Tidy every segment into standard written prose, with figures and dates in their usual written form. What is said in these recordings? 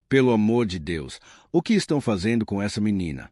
Pelo amor de Deus, o que estão fazendo com essa menina?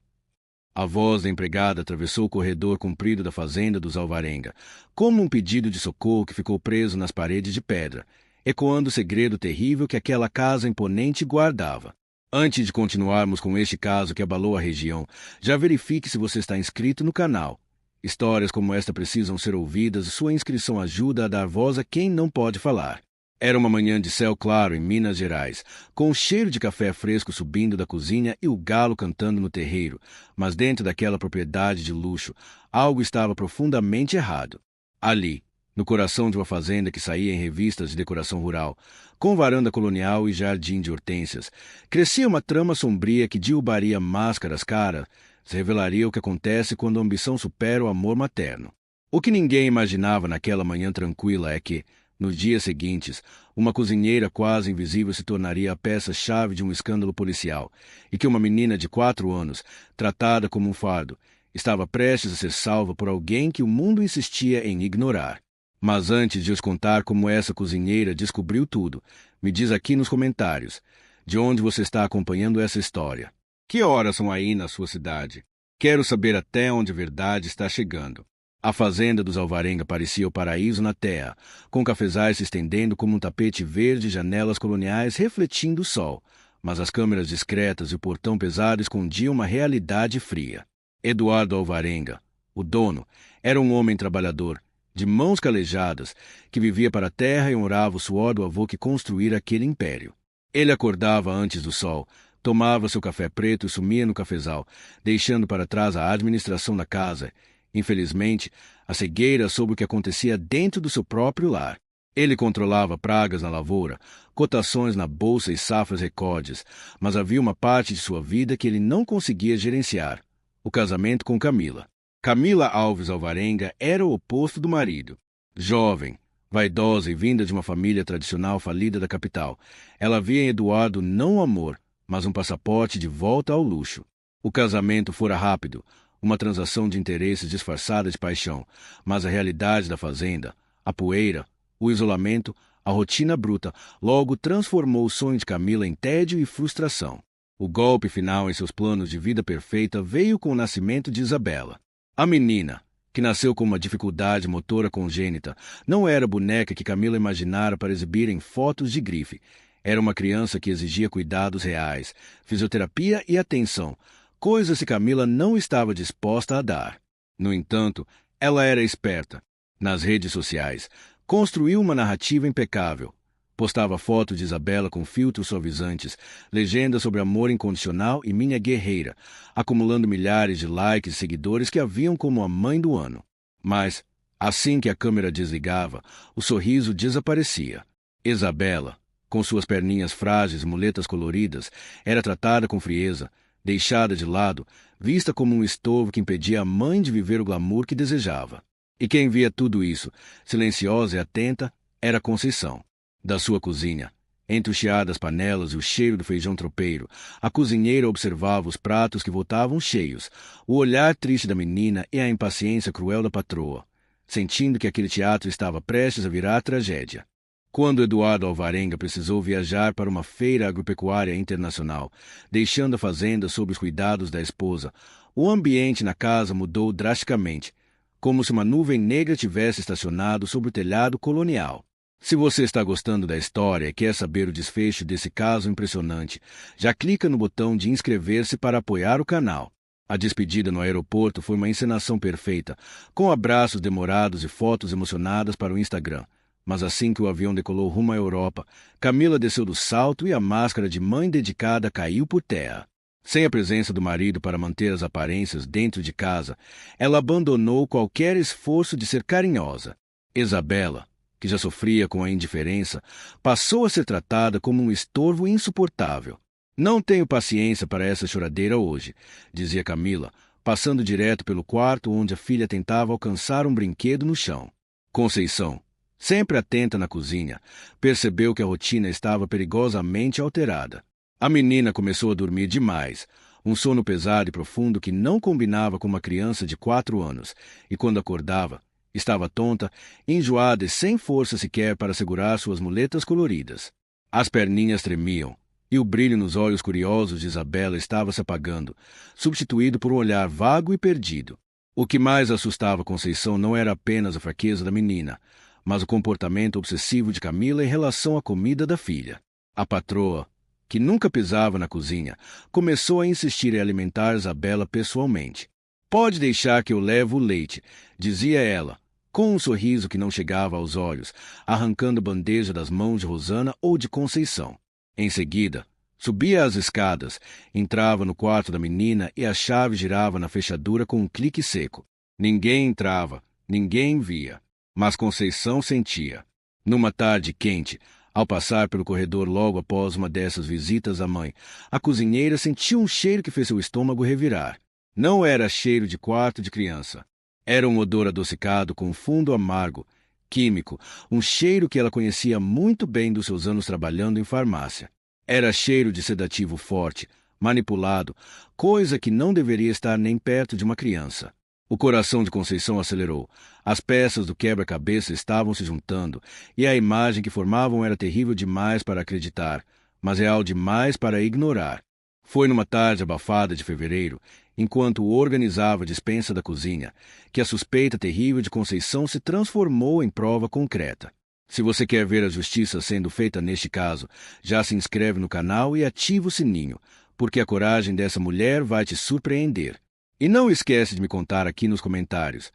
A voz da empregada atravessou o corredor comprido da fazenda dos Alvarenga, como um pedido de socorro que ficou preso nas paredes de pedra, ecoando o segredo terrível que aquela casa imponente guardava. Antes de continuarmos com este caso que abalou a região, já verifique se você está inscrito no canal. Histórias como esta precisam ser ouvidas e sua inscrição ajuda a dar voz a quem não pode falar. Era uma manhã de céu claro em Minas Gerais, com o cheiro de café fresco subindo da cozinha e o galo cantando no terreiro, mas dentro daquela propriedade de luxo, algo estava profundamente errado. Ali, no coração de uma fazenda que saía em revistas de decoração rural, com varanda colonial e jardim de hortênsias, crescia uma trama sombria que derrubaria máscaras caras, revelaria o que acontece quando a ambição supera o amor materno. O que ninguém imaginava naquela manhã tranquila é que, nos dias seguintes, uma cozinheira quase invisível se tornaria a peça-chave de um escândalo policial, e que uma menina de 4 anos, tratada como um fardo, estava prestes a ser salva por alguém que o mundo insistia em ignorar. Mas antes de os contar como essa cozinheira descobriu tudo, me diz aqui nos comentários, de onde você está acompanhando essa história. Que horas são aí na sua cidade? Quero saber até onde a verdade está chegando. A fazenda dos Alvarenga parecia o paraíso na terra, com cafezais se estendendo como um tapete verde e janelas coloniais refletindo o sol, mas as câmeras discretas e o portão pesado escondiam uma realidade fria. Eduardo Alvarenga, o dono, era um homem trabalhador, de mãos calejadas, que vivia para a terra e honrava o suor do avô que construíra aquele império. Ele acordava antes do sol, tomava seu café preto e sumia no cafezal, deixando para trás a administração da casa. Infelizmente, a cegueira sobre o que acontecia dentro do seu próprio lar. Ele controlava pragas na lavoura, cotações na bolsa e safras recordes, mas havia uma parte de sua vida que ele não conseguia gerenciar: o casamento com Camila. Camila Alves Alvarenga era o oposto do marido. Jovem, vaidosa e vinda de uma família tradicional falida da capital, ela via em Eduardo não o amor, mas um passaporte de volta ao luxo. O casamento fora rápido, uma transação de interesses disfarçada de paixão, mas a realidade da fazenda, a poeira, o isolamento, a rotina bruta, logo transformou o sonho de Camila em tédio e frustração. O golpe final em seus planos de vida perfeita veio com o nascimento de Isabela. A menina, que nasceu com uma dificuldade motora congênita, não era a boneca que Camila imaginara para exibir em fotos de grife. Era uma criança que exigia cuidados reais, fisioterapia e atenção, coisas que Camila não estava disposta a dar. No entanto, ela era esperta. Nas redes sociais, construiu uma narrativa impecável. Postava fotos de Isabela com filtros suavizantes, legendas sobre amor incondicional e minha guerreira, acumulando milhares de likes e seguidores que a viam como a mãe do ano. Mas, assim que a câmera desligava, o sorriso desaparecia. Isabela, com suas perninhas frágeis e muletas coloridas, era tratada com frieza, deixada de lado, vista como um estorvo que impedia a mãe de viver o glamour que desejava. E quem via tudo isso, silenciosa e atenta, era Conceição. Da sua cozinha, entre o chiar das panelas e o cheiro do feijão tropeiro, a cozinheira observava os pratos que voltavam cheios, o olhar triste da menina e a impaciência cruel da patroa, sentindo que aquele teatro estava prestes a virar tragédia. Quando Eduardo Alvarenga precisou viajar para uma feira agropecuária internacional, deixando a fazenda sob os cuidados da esposa, o ambiente na casa mudou drasticamente, como se uma nuvem negra tivesse estacionado sobre o telhado colonial. Se você está gostando da história e quer saber o desfecho desse caso impressionante, já clica no botão de inscrever-se para apoiar o canal. A despedida no aeroporto foi uma encenação perfeita, com abraços demorados e fotos emocionadas para o Instagram. Mas assim que o avião decolou rumo à Europa, Camila desceu do salto e a máscara de mãe dedicada caiu por terra. Sem a presença do marido para manter as aparências dentro de casa, ela abandonou qualquer esforço de ser carinhosa. Isabela, que já sofria com a indiferença, passou a ser tratada como um estorvo insuportável. Não tenho paciência para essa choradeira hoje, dizia Camila, passando direto pelo quarto onde a filha tentava alcançar um brinquedo no chão. Conceição, sempre atenta na cozinha, percebeu que a rotina estava perigosamente alterada. A menina começou a dormir demais, um sono pesado e profundo que não combinava com uma criança de 4 anos, e quando acordava, estava tonta, enjoada e sem força sequer para segurar suas muletas coloridas. As perninhas tremiam, e o brilho nos olhos curiosos de Isabela estava se apagando, substituído por um olhar vago e perdido. O que mais assustava Conceição não era apenas a fraqueza da menina, mas o comportamento obsessivo de Camila em relação à comida da filha. A patroa, que nunca pisava na cozinha, começou a insistir em alimentar Isabela pessoalmente. "Pode deixar que eu levo o leite", dizia ela, com um sorriso que não chegava aos olhos, arrancando a bandeja das mãos de Rosana ou de Conceição. Em seguida, subia as escadas, entrava no quarto da menina e a chave girava na fechadura com um clique seco. Ninguém entrava, ninguém via, mas Conceição sentia. Numa tarde quente, ao passar pelo corredor logo após uma dessas visitas à mãe, a cozinheira sentiu um cheiro que fez seu estômago revirar. Não era cheiro de quarto de criança. Era um odor adocicado com fundo amargo, químico, um cheiro que ela conhecia muito bem dos seus anos trabalhando em farmácia. Era cheiro de sedativo forte, manipulado, coisa que não deveria estar nem perto de uma criança. O coração de Conceição acelerou. As peças do quebra-cabeça estavam se juntando, e a imagem que formavam era terrível demais para acreditar, mas real demais para ignorar. Foi numa tarde abafada de fevereiro, enquanto organizava a despensa da cozinha, que a suspeita terrível de Conceição se transformou em prova concreta. Se você quer ver a justiça sendo feita neste caso, já se inscreve no canal e ativa o sininho, porque a coragem dessa mulher vai te surpreender. E não esquece de me contar aqui nos comentários.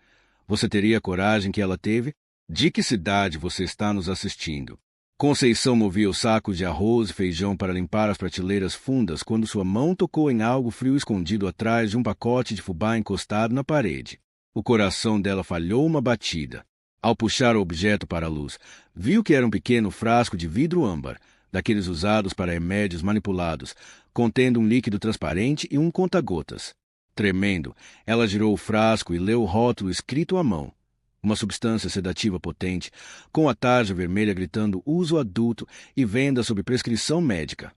Você teria a coragem que ela teve? De que cidade você está nos assistindo? Conceição movia os sacos de arroz e feijão para limpar as prateleiras fundas quando sua mão tocou em algo frio escondido atrás de um pacote de fubá encostado na parede. O coração dela falhou uma batida. Ao puxar o objeto para a luz, viu que era um pequeno frasco de vidro âmbar, daqueles usados para remédios manipulados, contendo um líquido transparente e um conta-gotas. Tremendo, ela girou o frasco e leu o rótulo escrito à mão. Uma substância sedativa potente, com a tarja vermelha gritando uso adulto e venda sob prescrição médica.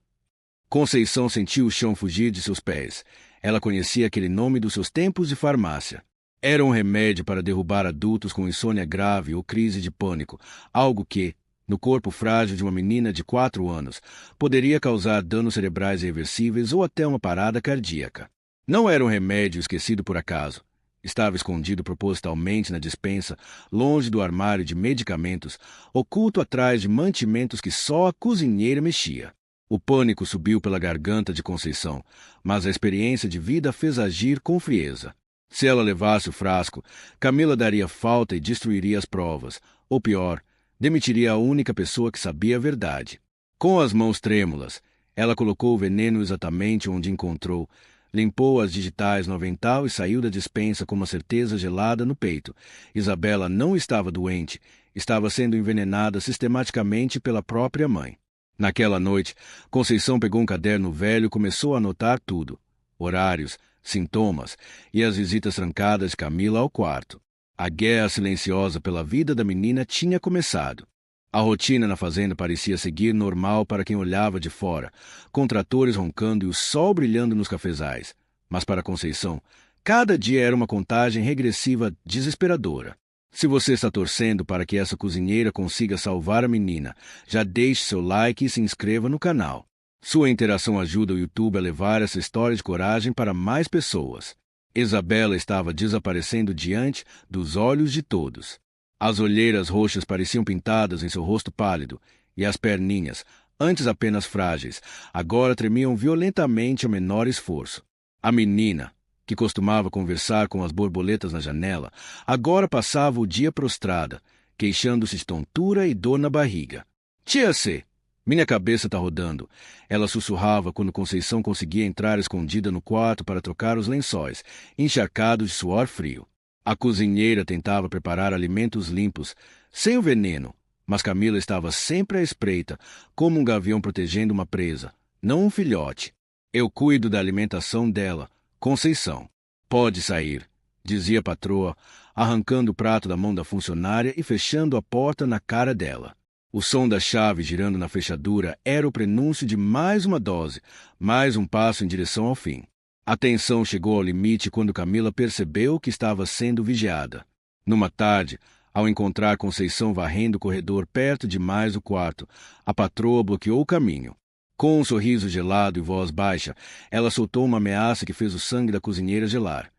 Conceição sentiu o chão fugir de seus pés. Ela conhecia aquele nome dos seus tempos de farmácia. Era um remédio para derrubar adultos com insônia grave ou crise de pânico, algo que, no corpo frágil de uma menina de 4 anos, poderia causar danos cerebrais irreversíveis ou até uma parada cardíaca. Não era um remédio esquecido por acaso. Estava escondido propositalmente na despensa, longe do armário de medicamentos, oculto atrás de mantimentos que só a cozinheira mexia. O pânico subiu pela garganta de Conceição, mas a experiência de vida a fez agir com frieza. Se ela levasse o frasco, Camila daria falta e destruiria as provas, ou pior, demitiria a única pessoa que sabia a verdade. Com as mãos trêmulas, ela colocou o veneno exatamente onde encontrou, limpou as digitais no avental e saiu da despensa com uma certeza gelada no peito. Isabela não estava doente, estava sendo envenenada sistematicamente pela própria mãe. Naquela noite, Conceição pegou um caderno velho e começou a anotar tudo: horários, sintomas e as visitas trancadas de Camila ao quarto. A guerra silenciosa pela vida da menina tinha começado. A rotina na fazenda parecia seguir normal para quem olhava de fora, com tratores roncando e o sol brilhando nos cafezais. Mas para Conceição, cada dia era uma contagem regressiva desesperadora. Se você está torcendo para que essa cozinheira consiga salvar a menina, já deixe seu like e se inscreva no canal. Sua interação ajuda o YouTube a levar essa história de coragem para mais pessoas. Isabela estava desaparecendo diante dos olhos de todos. As olheiras roxas pareciam pintadas em seu rosto pálido, e as perninhas, antes apenas frágeis, agora tremiam violentamente ao menor esforço. A menina, que costumava conversar com as borboletas na janela, agora passava o dia prostrada, queixando-se de tontura e dor na barriga. "Tia C, minha cabeça está rodando", ela sussurrava quando Conceição conseguia entrar escondida no quarto para trocar os lençóis, encharcados de suor frio. A cozinheira tentava preparar alimentos limpos, sem o veneno, mas Camila estava sempre à espreita, como um gavião protegendo uma presa, não um filhote. "Eu cuido da alimentação dela, Conceição. Pode sair", dizia a patroa, arrancando o prato da mão da funcionária e fechando a porta na cara dela. O som da chave girando na fechadura era o prenúncio de mais uma dose, mais um passo em direção ao fim. A tensão chegou ao limite quando Camila percebeu que estava sendo vigiada. Numa tarde, ao encontrar Conceição varrendo o corredor perto demais do quarto, a patroa bloqueou o caminho. Com um sorriso gelado e voz baixa, ela soltou uma ameaça que fez o sangue da cozinheira gelar.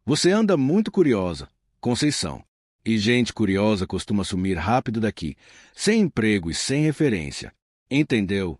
Você anda muito curiosa, Conceição. E gente curiosa costuma sumir rápido daqui, sem emprego e sem referência. Entendeu?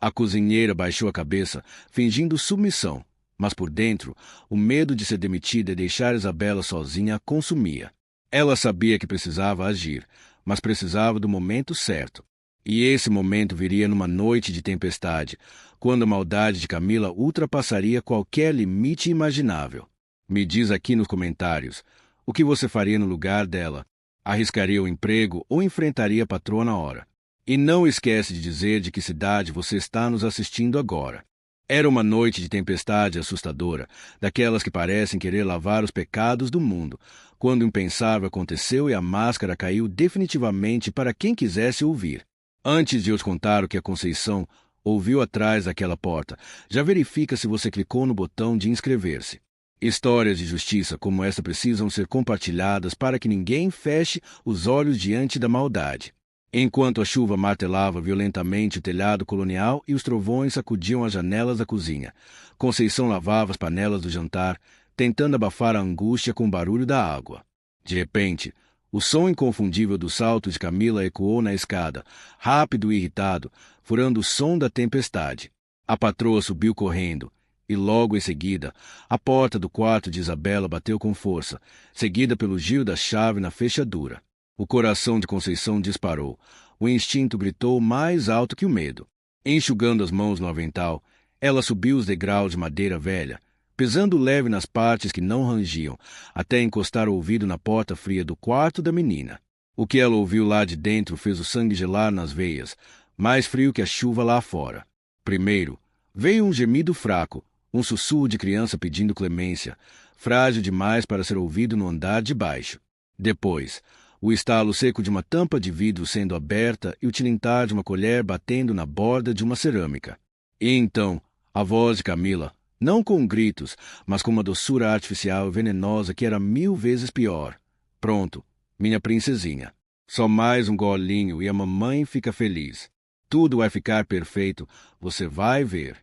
A cozinheira baixou a cabeça, fingindo submissão, mas por dentro, o medo de ser demitida e deixar Isabela sozinha a consumia. Ela sabia que precisava agir, mas precisava do momento certo. E esse momento viria numa noite de tempestade, quando a maldade de Camila ultrapassaria qualquer limite imaginável. Me diz aqui nos comentários, o que você faria no lugar dela? Arriscaria o emprego ou enfrentaria a patroa na hora? E não esquece de dizer de que cidade você está nos assistindo agora. Era uma noite de tempestade assustadora, daquelas que parecem querer lavar os pecados do mundo, quando o impensável aconteceu e a máscara caiu definitivamente para quem quisesse ouvir. Antes de eu te contar o que a Conceição ouviu atrás daquela porta, já verifica se você clicou no botão de inscrever-se. Histórias de justiça como essa precisam ser compartilhadas para que ninguém feche os olhos diante da maldade. Enquanto a chuva martelava violentamente o telhado colonial e os trovões sacudiam as janelas da cozinha, Conceição lavava as panelas do jantar, tentando abafar a angústia com o barulho da água. De repente, o som inconfundível do salto de Camila ecoou na escada, rápido e irritado, furando o som da tempestade. A patroa subiu correndo, e logo em seguida, a porta do quarto de Isabela bateu com força, seguida pelo giro da chave na fechadura. O coração de Conceição disparou. O instinto gritou mais alto que o medo. Enxugando as mãos no avental, ela subiu os degraus de madeira velha, pesando leve nas partes que não rangiam, até encostar o ouvido na porta fria do quarto da menina. O que ela ouviu lá de dentro fez o sangue gelar nas veias, mais frio que a chuva lá fora. Primeiro, veio um gemido fraco, um sussurro de criança pedindo clemência, frágil demais para ser ouvido no andar de baixo. Depois, o estalo seco de uma tampa de vidro sendo aberta e o tilintar de uma colher batendo na borda de uma cerâmica. E então, a voz de Camila, não com gritos, mas com uma doçura artificial e venenosa que era 1000 vezes pior. Pronto, minha princesinha. Só mais um golinho e a mamãe fica feliz. Tudo vai ficar perfeito, você vai ver.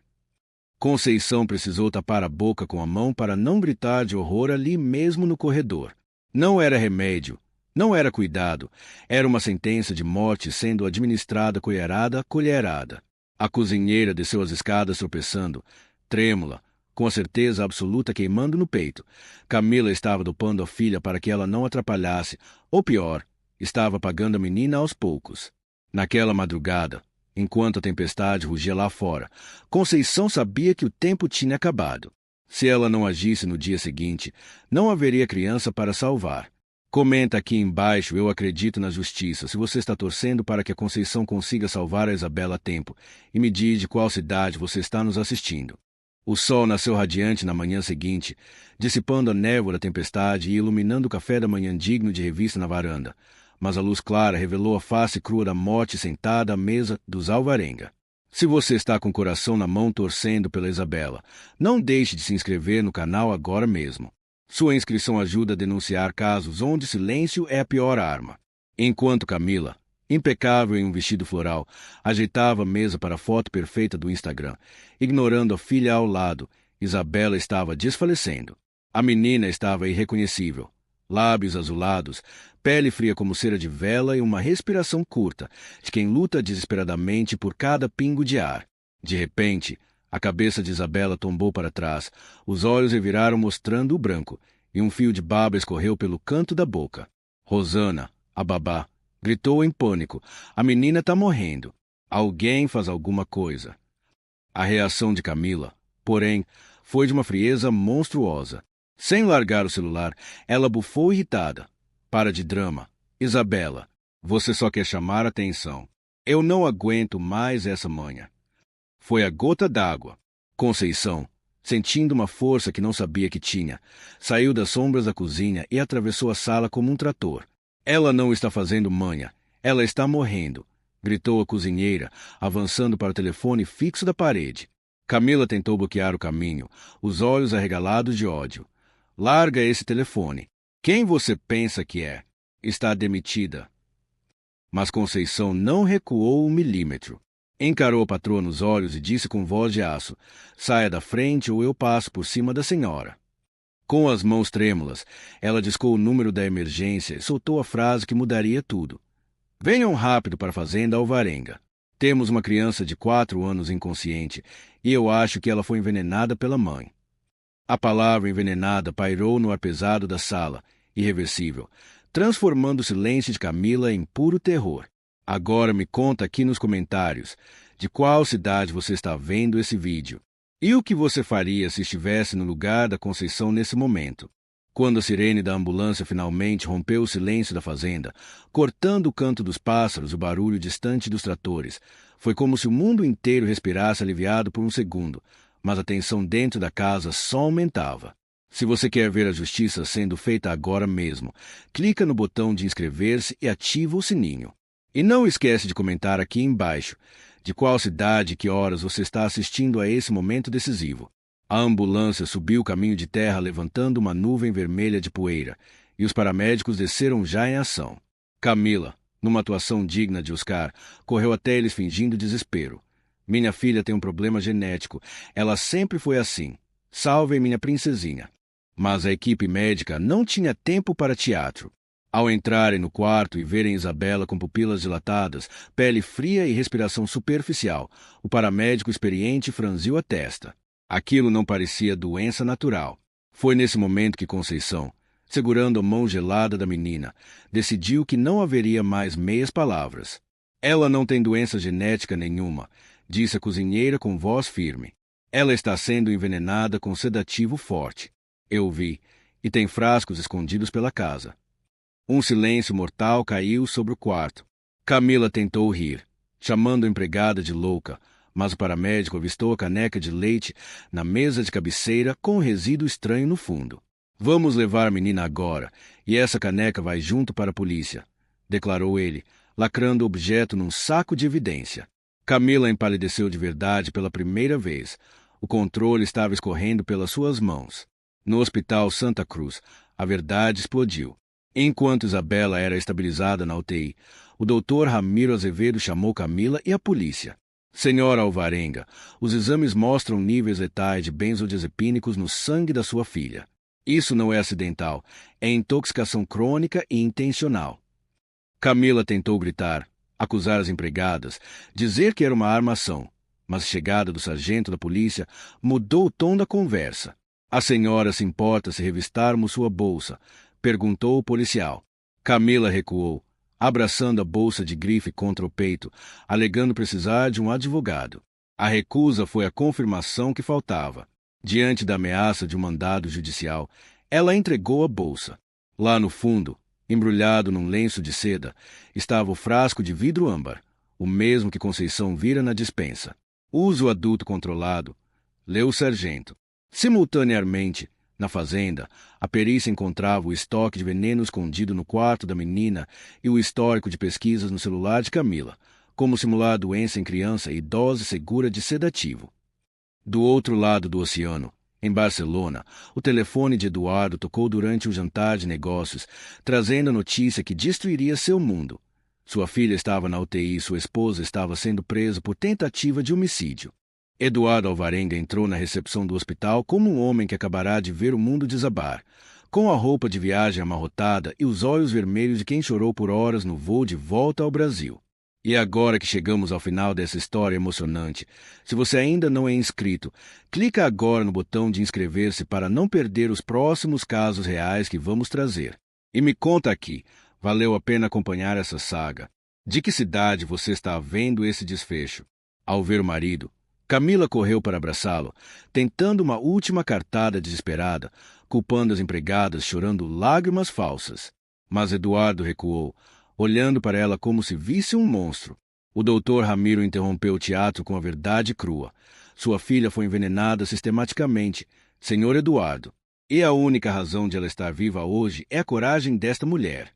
Conceição precisou tapar a boca com a mão para não gritar de horror ali mesmo no corredor. Não era remédio, não era cuidado, era uma sentença de morte sendo administrada colherada a colherada. A cozinheira desceu as escadas tropeçando, trêmula, com a certeza absoluta queimando no peito. Camila estava dopando a filha para que ela não atrapalhasse, ou pior, estava apagando a menina aos poucos. Naquela madrugada, enquanto a tempestade rugia lá fora, Conceição sabia que o tempo tinha acabado. Se ela não agisse no dia seguinte, não haveria criança para salvar. Comenta aqui embaixo, eu acredito na justiça, se você está torcendo para que a Conceição consiga salvar a Isabela a tempo, e me diz de qual cidade você está nos assistindo. O sol nasceu radiante na manhã seguinte, dissipando a névoa da tempestade e iluminando o café da manhã digno de revista na varanda. Mas a luz clara revelou a face crua da morte sentada à mesa dos Alvarenga. Se você está com o coração na mão torcendo pela Isabela, não deixe de se inscrever no canal agora mesmo. Sua inscrição ajuda a denunciar casos onde silêncio é a pior arma. Enquanto Camila, impecável em um vestido floral, ajeitava a mesa para a foto perfeita do Instagram, ignorando a filha ao lado, Isabela estava desfalecendo. A menina estava irreconhecível. Lábios azulados, pele fria como cera de vela e uma respiração curta, de quem luta desesperadamente por cada pingo de ar. De repente, a cabeça de Isabela tombou para trás, os olhos reviraram mostrando o branco, e um fio de baba escorreu pelo canto da boca. Rosana, a babá, gritou em pânico. A menina está morrendo. Alguém faz alguma coisa. A reação de Camila, porém, foi de uma frieza monstruosa. Sem largar o celular, ela bufou irritada. Para de drama. Isabela, você só quer chamar atenção. Eu não aguento mais essa manha. Foi a gota d'água. Conceição, sentindo uma força que não sabia que tinha, saiu das sombras da cozinha e atravessou a sala como um trator. Ela não está fazendo manha. Ela está morrendo, gritou a cozinheira, avançando para o telefone fixo da parede. Camila tentou bloquear o caminho, os olhos arregalados de ódio. Larga esse telefone. Quem você pensa que é? Está demitida. Mas Conceição não recuou um milímetro. Encarou a patroa nos olhos e disse com voz de aço: "Saia da frente ou eu passo por cima da senhora." Com as mãos trêmulas, ela discou o número da emergência e soltou a frase que mudaria tudo: "Venham rápido para a fazenda Alvarenga. Temos uma criança de 4 anos inconsciente e eu acho que ela foi envenenada pela mãe." A palavra envenenada pairou no ar pesado da sala, irreversível, transformando o silêncio de Camila em puro terror. "Agora me conta aqui nos comentários de qual cidade você está vendo esse vídeo. E o que você faria se estivesse no lugar da Conceição nesse momento?" Quando a sirene da ambulância finalmente rompeu o silêncio da fazenda, cortando o canto dos pássaros e o barulho distante dos tratores, foi como se o mundo inteiro respirasse aliviado por um segundo, mas a tensão dentro da casa só aumentava. Se você quer ver a justiça sendo feita agora mesmo, clica no botão de inscrever-se e ativa o sininho. E não esquece de comentar aqui embaixo de qual cidade e que horas você está assistindo a esse momento decisivo. A ambulância subiu o caminho de terra levantando uma nuvem vermelha de poeira, e os paramédicos desceram já em ação. Camila, numa atuação digna de Oscar, correu até eles fingindo desespero. "Minha filha tem um problema genético. Ela sempre foi assim. Salvem minha princesinha." Mas a equipe médica não tinha tempo para teatro. Ao entrarem no quarto e verem Isabela com pupilas dilatadas, pele fria e respiração superficial, o paramédico experiente franziu a testa. Aquilo não parecia doença natural. Foi nesse momento que Conceição, segurando a mão gelada da menina, decidiu que não haveria mais meias palavras. "Ela não tem doença genética nenhuma", disse a cozinheira com voz firme. "Ela está sendo envenenada com sedativo forte. Eu vi, e tem frascos escondidos pela casa." Um silêncio mortal caiu sobre o quarto. Camila tentou rir, chamando a empregada de louca, mas o paramédico avistou a caneca de leite na mesa de cabeceira com um resíduo estranho no fundo. "Vamos levar a menina agora, e essa caneca vai junto para a polícia", declarou ele, lacrando o objeto num saco de evidência. Camila empalideceu de verdade pela primeira vez. O controle estava escorrendo pelas suas mãos. No Hospital Santa Cruz, a verdade explodiu. Enquanto Isabela era estabilizada na UTI, o doutor Ramiro Azevedo chamou Camila e a polícia. "Senhora Alvarenga, os exames mostram níveis letais de benzodiazepínicos no sangue da sua filha. Isso não é acidental, é intoxicação crônica e intencional." Camila tentou gritar, acusar as empregadas, dizer que era uma armação, mas a chegada do sargento da polícia mudou o tom da conversa. "A senhora se importa se revistarmos sua bolsa?", perguntou o policial. Camila recuou, abraçando a bolsa de grife contra o peito, alegando precisar de um advogado. A recusa foi a confirmação que faltava. Diante da ameaça de um mandado judicial, ela entregou a bolsa. Lá no fundo, embrulhado num lenço de seda, estava o frasco de vidro âmbar, o mesmo que Conceição vira na despensa. "Uso adulto controlado", leu o sargento. Simultaneamente, na fazenda, a perícia encontrava o estoque de veneno escondido no quarto da menina e o histórico de pesquisas no celular de Camila, como simular a doença em criança e dose segura de sedativo. Do outro lado do oceano, em Barcelona, o telefone de Eduardo tocou durante um jantar de negócios, trazendo a notícia que destruiria seu mundo. Sua filha estava na UTI e sua esposa estava sendo presa por tentativa de homicídio. Eduardo Alvarenga entrou na recepção do hospital como um homem que acabará de ver o mundo desabar, com a roupa de viagem amarrotada e os olhos vermelhos de quem chorou por horas no voo de volta ao Brasil. E agora que chegamos ao final dessa história emocionante, se você ainda não é inscrito, clica agora no botão de inscrever-se para não perder os próximos casos reais que vamos trazer. E me conta aqui, valeu a pena acompanhar essa saga? De que cidade você está vendo esse desfecho? Ao ver o marido, Camila correu para abraçá-lo, tentando uma última cartada desesperada, culpando as empregadas, chorando lágrimas falsas. Mas Eduardo recuou, olhando para ela como se visse um monstro. O doutor Ramiro interrompeu o teatro com a verdade crua. Sua filha foi envenenada sistematicamente, Senhor Eduardo. E a única razão de ela estar viva hoje é a coragem desta mulher.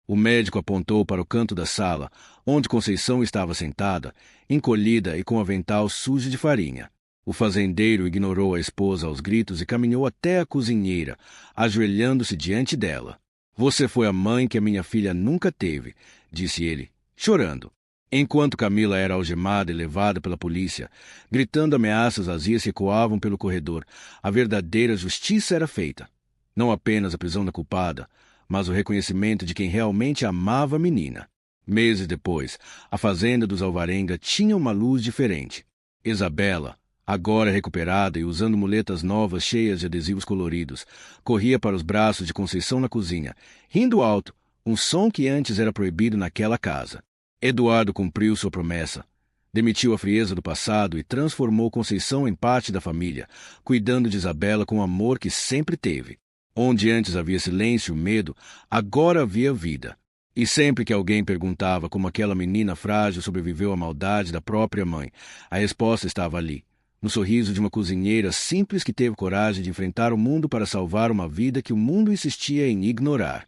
O médico apontou para o canto da sala, onde Conceição estava sentada, encolhida e com o avental sujo de farinha. O fazendeiro ignorou a esposa aos gritos e caminhou até a cozinheira, ajoelhando-se diante dela. "Você foi a mãe que a minha filha nunca teve", disse ele, chorando. Enquanto Camila era algemada e levada pela polícia, gritando ameaças vazias que ecoavam pelo corredor, a verdadeira justiça era feita. Não apenas a prisão da culpada, mas o reconhecimento de quem realmente amava a menina. Meses depois, a fazenda dos Alvarenga tinha uma luz diferente. Isabela, agora recuperada e usando muletas novas cheias de adesivos coloridos, corria para os braços de Conceição na cozinha, rindo alto, um som que antes era proibido naquela casa. Eduardo cumpriu sua promessa. Demitiu a frieza do passado e transformou Conceição em parte da família, cuidando de Isabela com o amor que sempre teve. Onde antes havia silêncio e medo, agora havia vida. E sempre que alguém perguntava como aquela menina frágil sobreviveu à maldade da própria mãe, a resposta estava ali, no sorriso de uma cozinheira simples que teve coragem de enfrentar o mundo para salvar uma vida que o mundo insistia em ignorar.